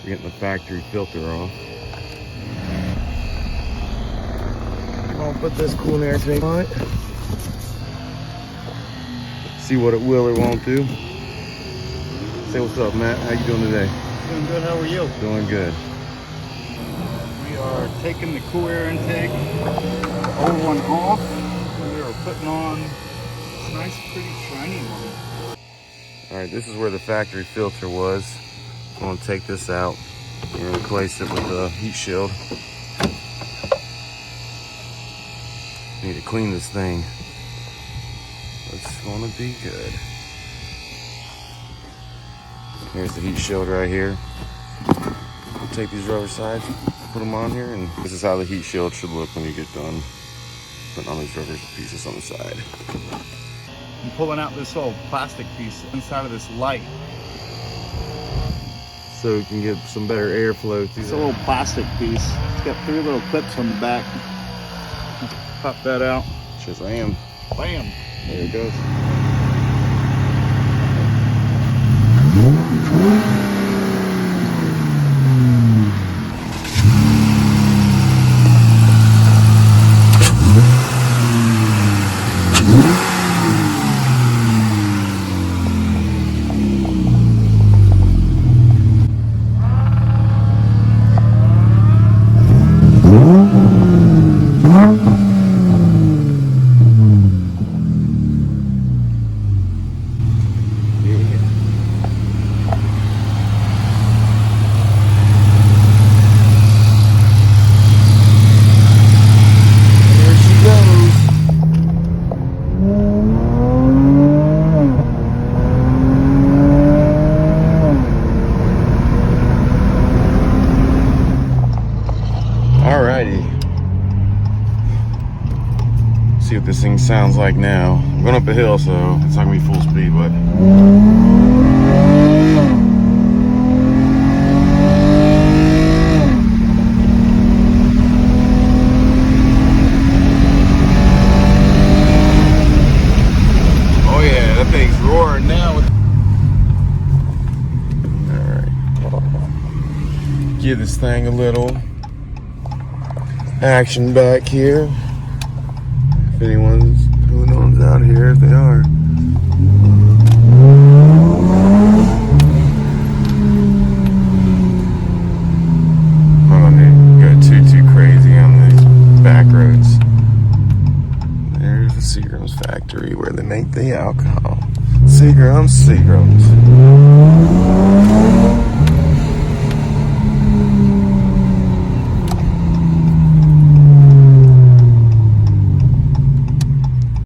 We're getting the factory filter off. I'll put this cooling air tank on it. See what it will or won't do. Say what's up, Matt. How you doing today? Doing good. How are you? Doing good. We are taking the cool air intake, old one off. We are putting on this nice, pretty shiny one. All right, this is where the factory filter was. I'm gonna take this out and replace it with a heat shield. Need to clean this thing. It's gonna be good. Here's the heat shield right here. I'll take these rubber sides, put them on here, and this is how the heat shield should look when you get done putting on these rubber pieces on the side. I'm pulling out this little plastic piece inside of this light. So you can get some better airflow through It's a little plastic piece. It's got 3 little clips on the back. Pop that out. Shazam. Bam. There it goes. Alrighty. See what this thing sounds like now. I'm going up a hill, so it's not going to be full speed, but oh yeah, that thing's roaring now. Alright. Give this thing a little action back here. If anyone's who knows out here, if they are. I don't need to go too crazy on the back roads. There's the Seagram's factory where they make the alcohol. Seagram's.